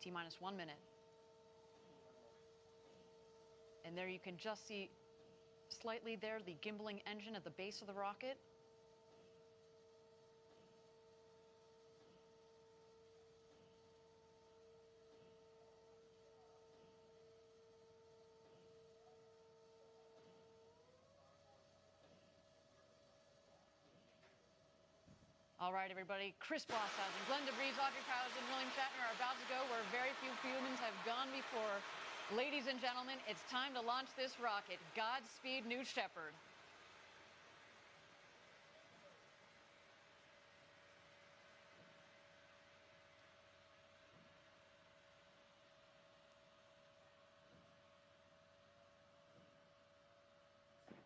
T-minus 1 minute. And there you can just see slightly there the gimbaling engine at the base of the rocket. All right, everybody. Chris Bosshausen, Glenn DeVries, Audrey Powers, and William Shatner are about to go where very few humans have gone before. Ladies and gentlemen, it's time to launch this rocket. Godspeed, New Shepard.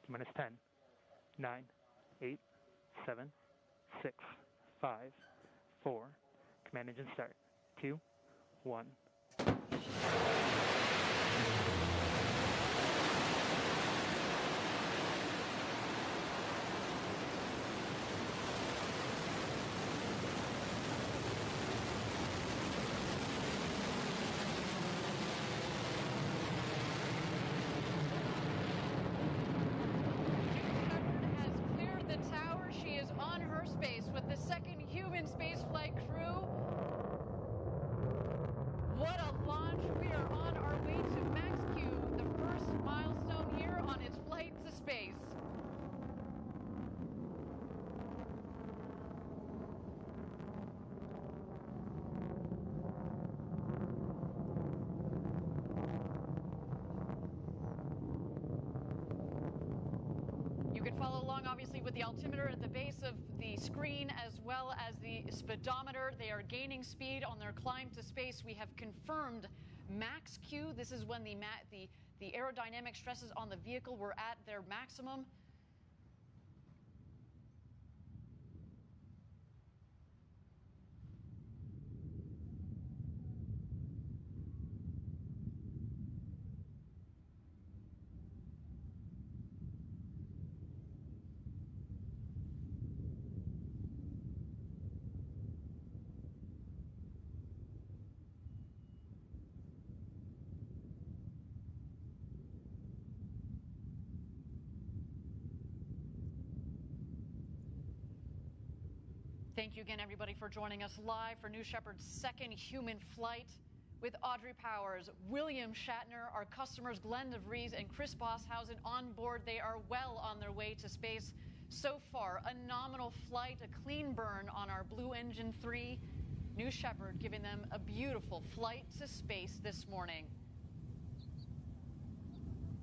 Minus 10, 9, 8, 7, 6, 5, 4. Command engine start. 2, 1. With the second human spaceflight crew. What a launch. We are on our way to Max Q, the first milestone here on its flight to space. You can follow along, obviously, with the altimeter at the base of the screen as well as the speedometer. They are gaining speed on their climb to space. We have confirmed max Q. This is when the aerodynamic stresses on the vehicle were at their maximum. Thank you again, everybody, for joining us live for New Shepard's second human flight with Audrey Powers, William Shatner, our customers Glenn DeVries and Chris Bosshausen on board. They are well on their way to space. So far, a nominal flight, a clean burn on our Blue Engine 3. New Shepard giving them a beautiful flight to space this morning.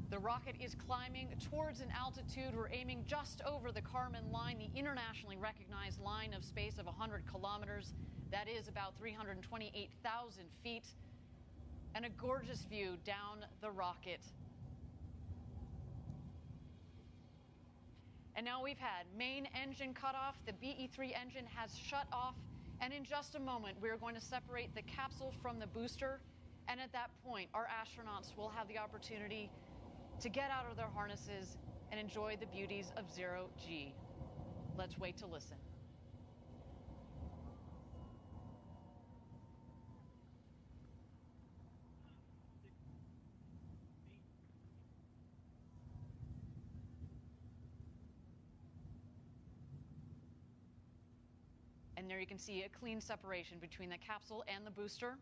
The rocket is climbing towards an altitude. We're aiming just over the Kármán line, the internationally recognized line of space of 100 kilometers. That is about 328,000 feet. And a gorgeous view down the rocket. And now we've had main engine cut off. The BE-3 engine has shut off. And in just a moment, we're going to separate the capsule from the booster. And at that point, our astronauts will have the opportunity to get out of their harnesses and enjoy the beauties of zero G. Let's wait to listen. And there you can see a clean separation between the capsule and the booster.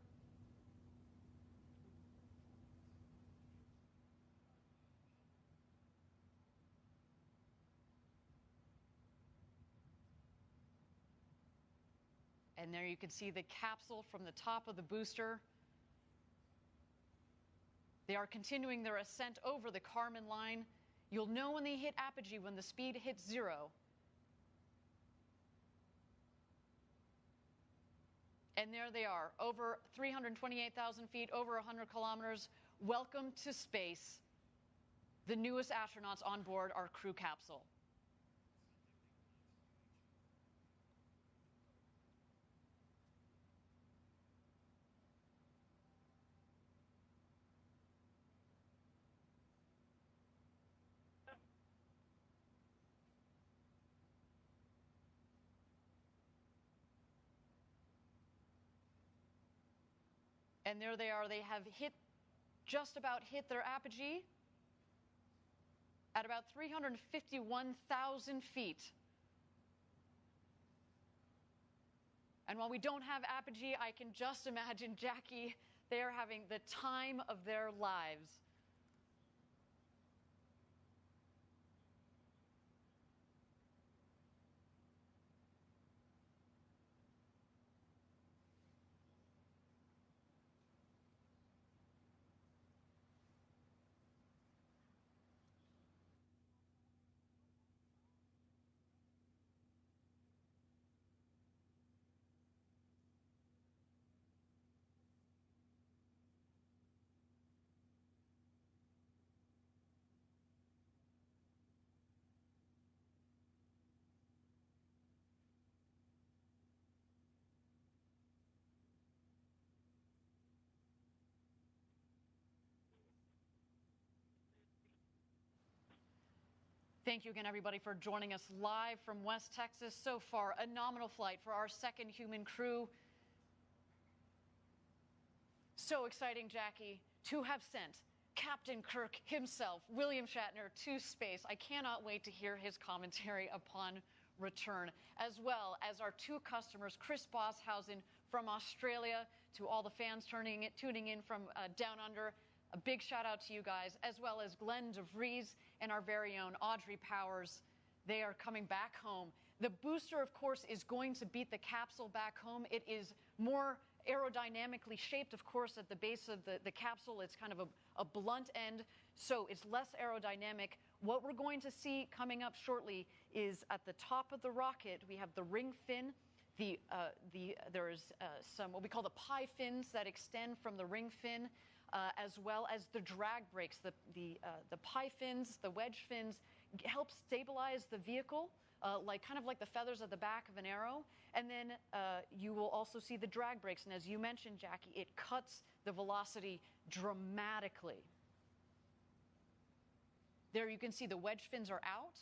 And there you can see the capsule from the top of the booster. They are continuing their ascent over the Kármán line. You'll know when they hit apogee, when the speed hits 0. And there they are, over 328,000 feet, over 100 kilometers. Welcome to space, the newest astronauts on board our crew capsule. And there they are. They have just about hit their apogee at about 351,000 feet. And while we don't have apogee, I can just imagine, Jackie, they are having the time of their lives. Thank you again, everybody, for joining us live from West Texas. So far, a nominal flight for our second human crew. So exciting, Jackie, to have sent Captain Kirk himself, William Shatner, to space. I cannot wait to hear his commentary upon return, as well as our two customers, Chris Bosshausen from Australia, to all the fans tuning in from down under. A big shout out to you guys, as well as Glenn DeVries and our very own Audrey Powers. They are coming back home. The booster, of course, is going to beat the capsule back home. It is more aerodynamically shaped, of course, at the base of the capsule. It's kind of a blunt end, so it's less aerodynamic. What we're going to see coming up shortly is at the top of the rocket, we have the ring fin. There's some what we call the pie fins that extend from the ring fin, as well as the drag brakes. The pie fins, the wedge fins, help stabilize the vehicle, kind of like the feathers at the back of an arrow. And then you will also see the drag brakes. And as you mentioned, Jackie, it cuts the velocity dramatically. There you can see the wedge fins are out.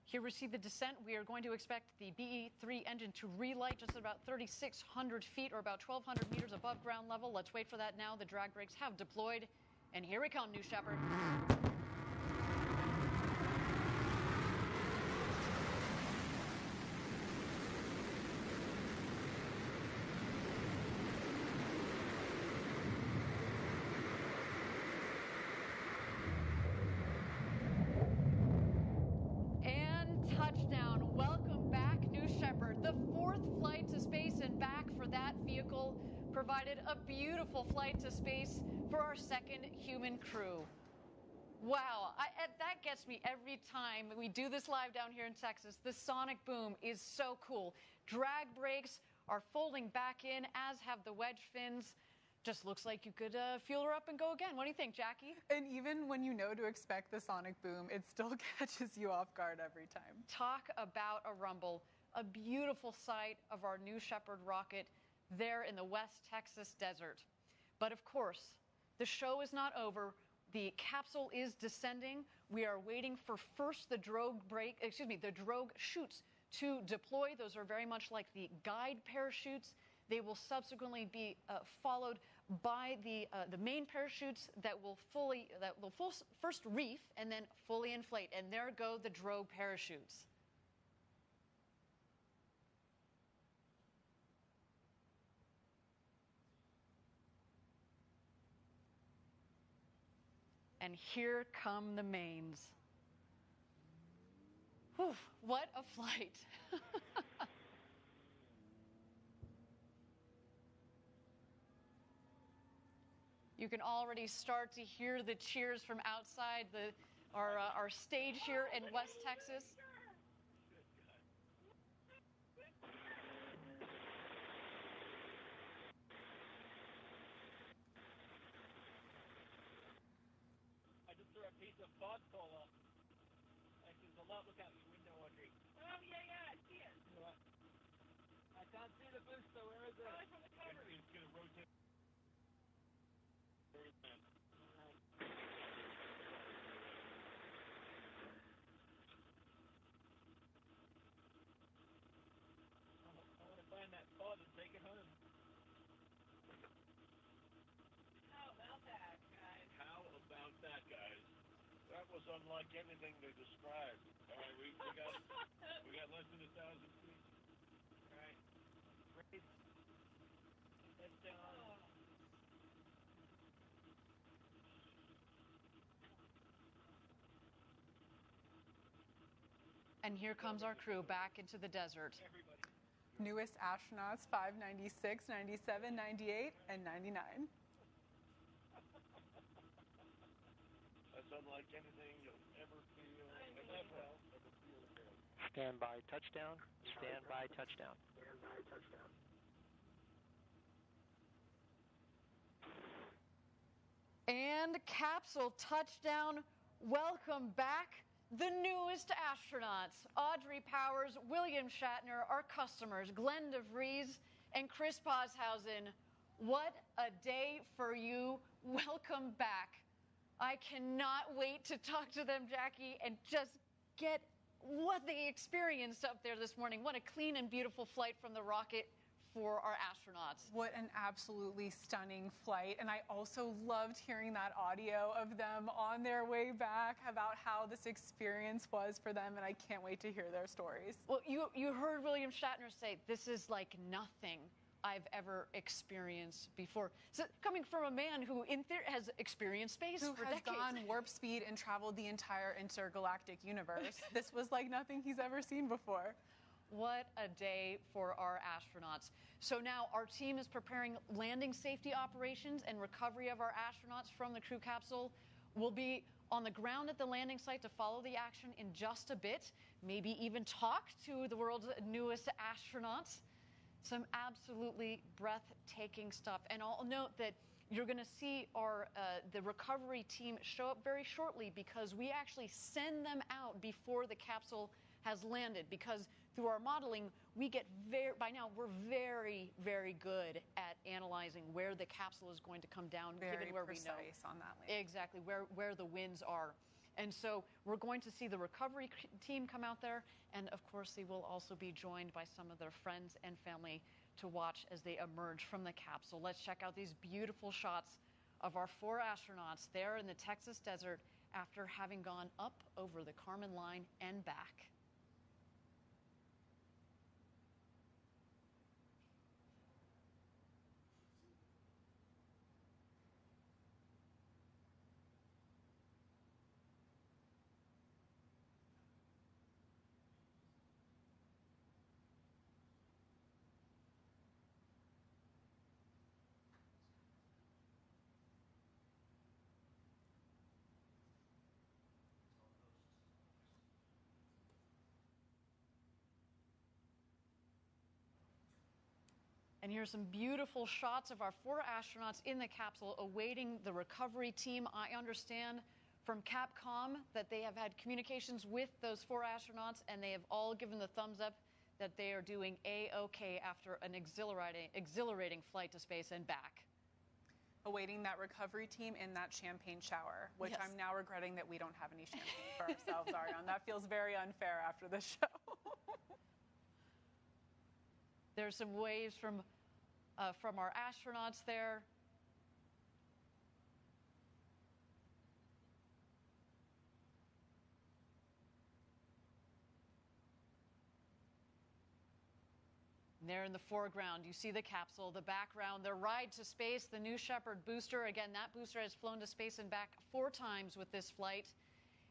Here we see the descent. We are going to expect the BE-3 engine to relight just at about 3,600 feet or about 1,200 meters above ground level. Let's wait for that now. The drag brakes have deployed. And here we come, New Shepard. Touchdown. Welcome back, New Shepard. The fourth flight to space and back for that vehicle provided a beautiful flight to space for our second human crew. Wow, that gets me every time we do this live down here in Texas. The sonic boom is so cool. Drag brakes are folding back in, as have the wedge fins. Just looks like you could fuel her up and go again. What do you think, Jackie? And even when you know to expect the sonic boom, it still catches you off guard every time. Talk about a rumble. A beautiful sight of our New Shepard rocket there in the West Texas desert. But of course, the show is not over. The capsule is descending. We are waiting for first the drogue chutes to deploy. Those are very much like the guide parachutes. They will subsequently be followed by the main parachutes that will first reef and then fully inflate. And there go the drogue parachutes. And here come the mains. Whew, what a flight. You can already start to hear the cheers from outside our stage here in West Texas. pull up. Like there's a lot. Look out your window, Audrey. Oh yeah, I see it. What? I can't see the booster. Where is it? Probably from the cover. It's gonna rotate. Where is that? I want to find that pod and take it home. How about that, guys? How about that, guys? That was unlike anything they described. All right, we got less than 1,000 feet. All right, raise. Heads down. And here comes our crew back into the desert. Newest astronauts 5, 96, 97, 98, and 99. That's unlike anything you'll ever feel. Stand by touchdown. Stand by touchdown. And capsule touchdown. Welcome back, the newest astronauts, Audrey Powers, William Shatner, our customers, Glenn DeVries, and Chris Boshausen. What a day for you. Welcome back. I cannot wait to talk to them, Jackie, and just get what they experienced up there this morning. What a clean and beautiful flight from the rocket for our astronauts. What an absolutely stunning flight. And I also loved hearing that audio of them on their way back about how this experience was for them. And I can't wait to hear their stories. Well, you heard William Shatner say, this is like nothing I've ever experienced before. So coming from a man who has experienced space who for has decades. gone warp speed and traveled the entire intergalactic universe. This was like nothing he's ever seen before. What a day for our astronauts. So now our team is preparing landing safety operations and recovery of our astronauts from the crew capsule. We'll be on the ground at the landing site to follow the action in just a bit, maybe even talk to the world's newest astronauts. Some absolutely breathtaking stuff. And I'll note that you're going to see the recovery team show up very shortly because we actually send them out before the capsule has landed, because through our modeling, we're very, very good at analyzing where the capsule is going to come down, given where we know. Very precise on that landing. Exactly, where the winds are. And so we're going to see the recovery team come out there, and of course they will also be joined by some of their friends and family to watch as they emerge from the capsule. Let's check out these beautiful shots of our 4 astronauts there in the Texas desert after having gone up over the Kármán line and back. And here's some beautiful shots of our 4 astronauts in the capsule awaiting the recovery team. I understand from Capcom that they have had communications with those 4 astronauts, and they have all given the thumbs up that they are doing A-OK after an exhilarating flight to space and back. Awaiting that recovery team in that champagne shower, which Yes. I'm now regretting that we don't have any champagne for ourselves, Ariane. That feels very unfair after this show. There's some waves from our astronauts there. And there in the foreground, you see the capsule, the background, their ride to space, the New Shepard booster. Again, that booster has flown to space and back 4 times with this flight.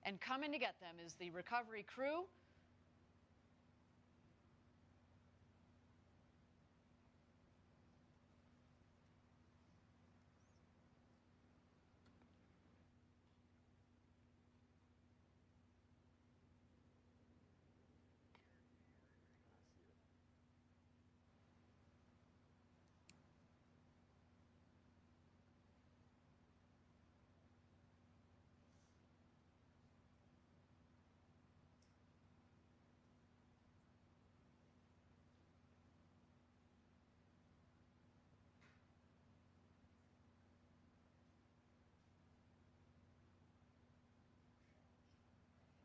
And coming to get them is the recovery crew.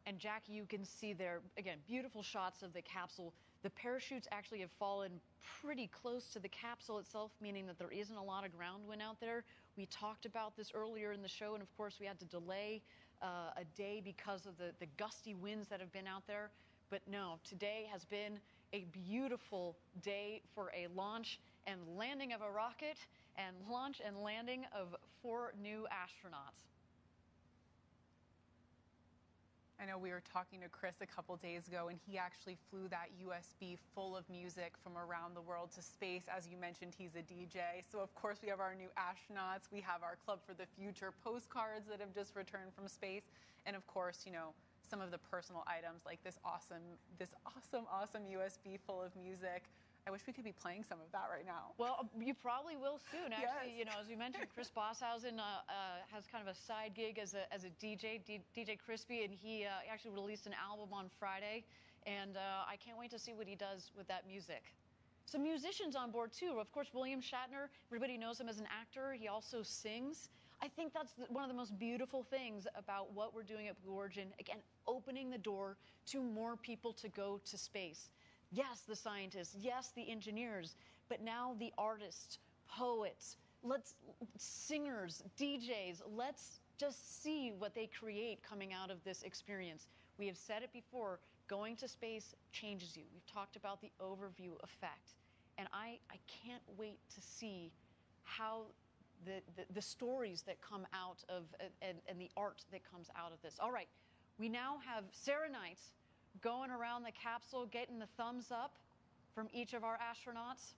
And Jackie, you can see there, again, beautiful shots of the capsule. The parachutes actually have fallen pretty close to the capsule itself, meaning that there isn't a lot of ground wind out there. We talked about this earlier in the show, and of course we had to delay a day because of the gusty winds that have been out there. But no, today has been a beautiful day for a launch and landing of a rocket and launch and landing of 4 new astronauts. I know we were talking to Chris a couple days ago, and he actually flew that USB full of music from around the world to space. As you mentioned, he's a DJ. So, of course, we have our new astronauts. We have our Club for the Future postcards that have just returned from space. And, of course, you know, some of the personal items like this awesome USB full of music. I wish we could be playing some of that right now. Well, you probably will soon. Actually, Yes. you know, as we mentioned, Chris Bosshausen has kind of a side gig as a DJ, DJ Crispy, and he actually released an album on Friday, and I can't wait to see what he does with that music. Some musicians on board, too. Of course, William Shatner, everybody knows him as an actor. He also sings. I think that's one of the most beautiful things about what we're doing at Blue Origin. Again, opening the door to more people to go to space. Yes, the scientists, yes, the engineers, but now the artists, poets, singers, DJs, let's just see what they create coming out of this experience. We have said it before, going to space changes you. We've talked about the overview effect, and I can't wait to see how the stories that come out of, and the art that comes out of this. All right, we now have Sarah Knight going around the capsule, getting the thumbs up from each of our astronauts.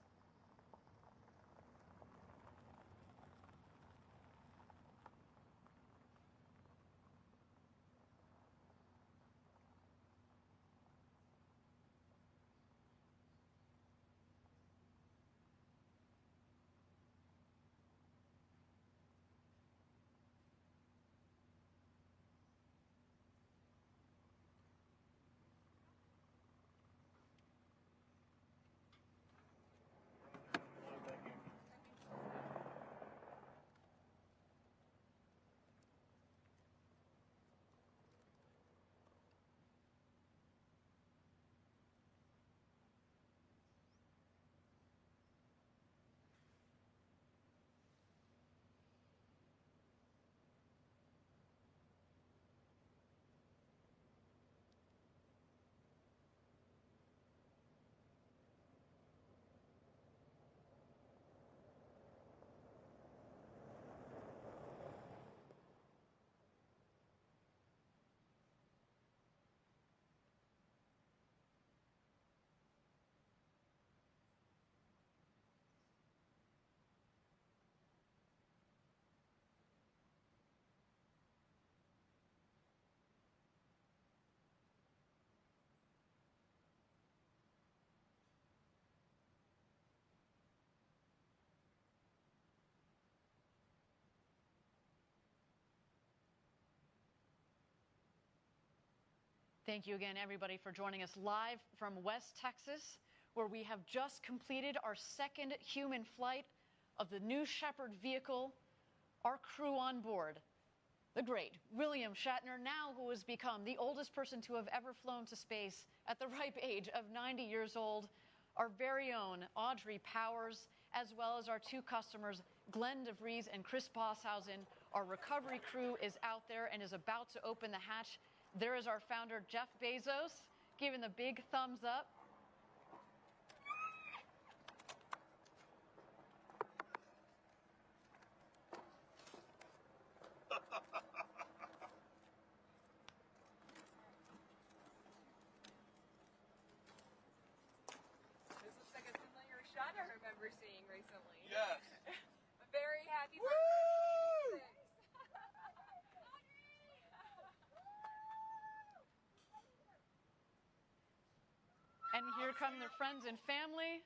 Thank you again, everybody, for joining us live from West Texas, where we have just completed our second human flight of the New Shepard vehicle. Our crew on board, the great William Shatner, now who has become the oldest person to have ever flown to space at the ripe age of 90 years old, our very own Audrey Powers, as well as our 2 customers, Glenn DeVries and Chris Bosshausen. Our recovery crew is out there and is about to open the hatch. There is our founder, Jeff Bezos, giving the big thumbs up. This looks like a familiar shot I remember seeing recently. Yes. A very happy birthday. And here come their friends and family.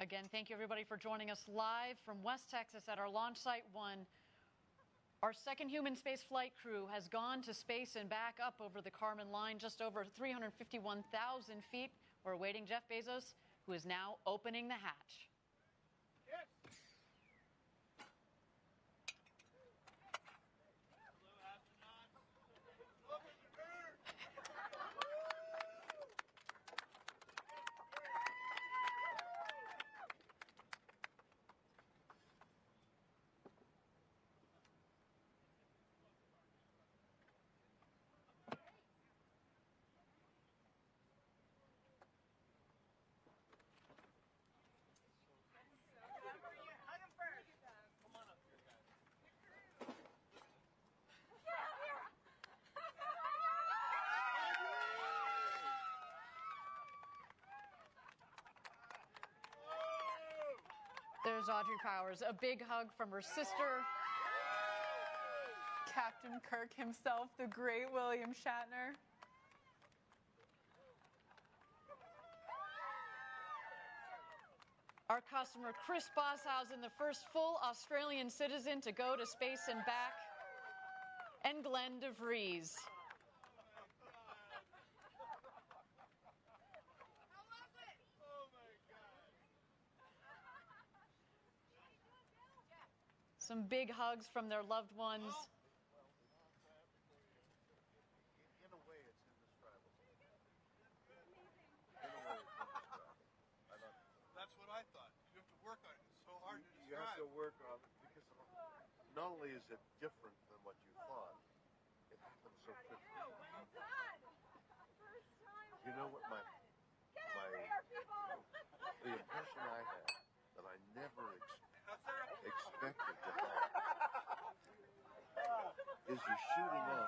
Again, thank you everybody for joining us live from West Texas at our launch site 1. Our second human space flight crew has gone to space and back up over the Kármán line, just over 351,000 feet. We're awaiting Jeff Bezos, who is now opening the hatch. There's Audrey Powers, a big hug from her sister. Captain Kirk himself, the great William Shatner. Our customer, Chris Bosshausen, the first full Australian citizen to go to space and back. And Glenn DeVries. Some big hugs from their loved ones. In a way, it's indescribable. That's what I thought. You have to work on it. It's so hard to describe. You have to work on it because not only is it different than what you thought, it happens so quickly. You know what the impression I had that I never expected to have is you're shooting up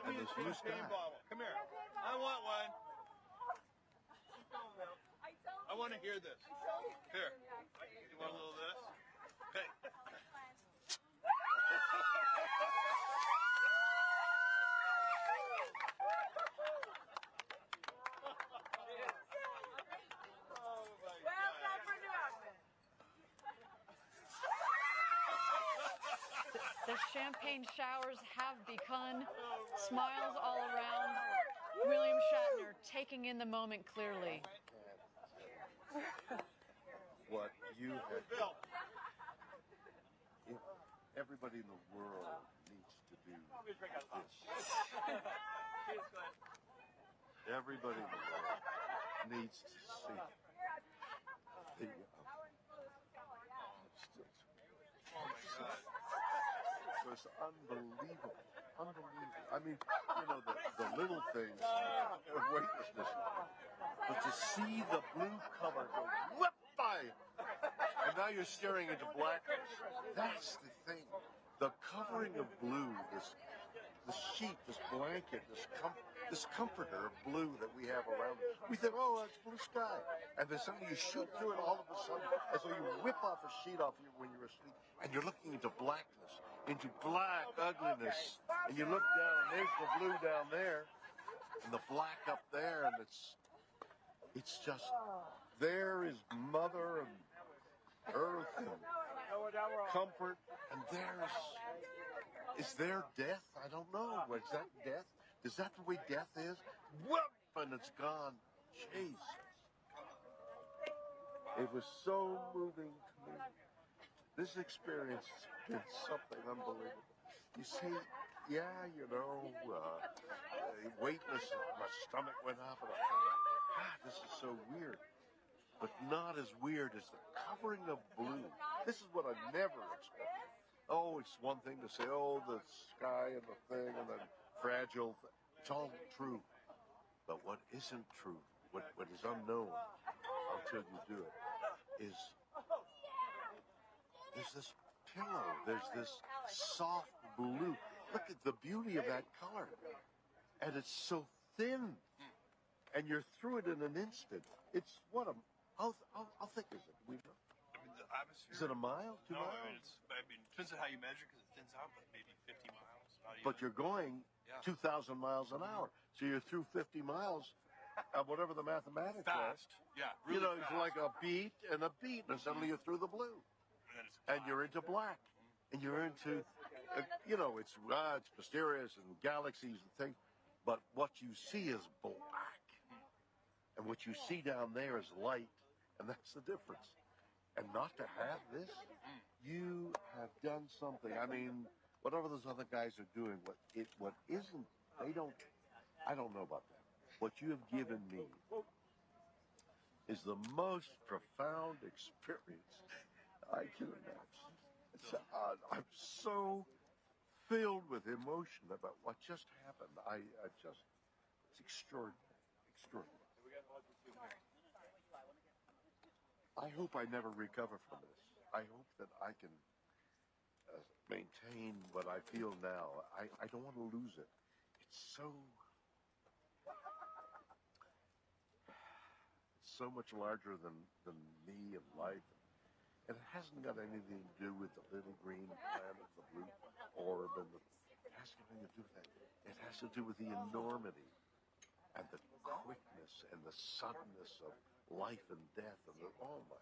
and this new sky. Come here. I want one. I want to hear this. Here. You want a little of this? Okay. The champagne showers have begun. Smiles all around. William Shatner taking in the moment clearly. What you have done. If everybody in the world needs to do this. Everybody in the world needs to see the it was unbelievable. Unbelievable. I mean, you know, the little things of weightlessness. But to see the blue cover go whip by, and now you're staring into blackness. That's the thing. The covering of blue, this sheet, this blanket, this comforter of blue that we have around us. We think, oh, that's blue sky. And then suddenly you shoot through it all of a sudden, as though you whip off a sheet off you when you're asleep, and you're looking into blackness, into black ugliness. And you look down, and there's the blue down there, and the black up there, and it's just, there is Mother and Earth and comfort, and is there death? I don't know. Is that death? Is that the way death is? Whoop, and it's gone. Jesus. It was so moving to me. This experience has been something unbelievable. You see, yeah, you know, weightless, my stomach went up, and I thought, God, this is so weird. But not as weird as the covering of blue. This is what I never expected. Oh, it's one thing to say, oh, the sky and the thing and the fragile. It's all true. But what isn't true, what is unknown until you do it, is there's this pillow, there's this soft blue. Look at the beauty of that color. And it's so thin. And you're through it in an instant. It's what how thick is it? We know. I mean, the atmosphere. Is it a mile? 2 miles? I mean, it depends on how you measure because it thins out, but maybe 50 miles. But you're going 2,000 miles an hour. So you're through 50 miles whatever the mathematics Fast. was. Yeah, really It's fast. like a beat, and suddenly you're through the blue, And then it's and you're into black, and you're into, it's mysterious and galaxies and things, but what you see is black, and what you see down there is light, and that's the difference. And not to have this, you have done something. I mean, whatever those other guys are doing, what isn't, I don't know about that. What you have given me is the most profound experience I can imagine. I'm so filled with emotion about what just happened. It's extraordinary, extraordinary. I hope I never recover from this. I hope that I can maintain what I feel now. I don't want to lose it. It's so much larger than me and life. And it hasn't got anything to do with the little green planet, the blue orb, and it has nothing to do with that. It has to do with the enormity and the quickness and the suddenness of life and death. And oh my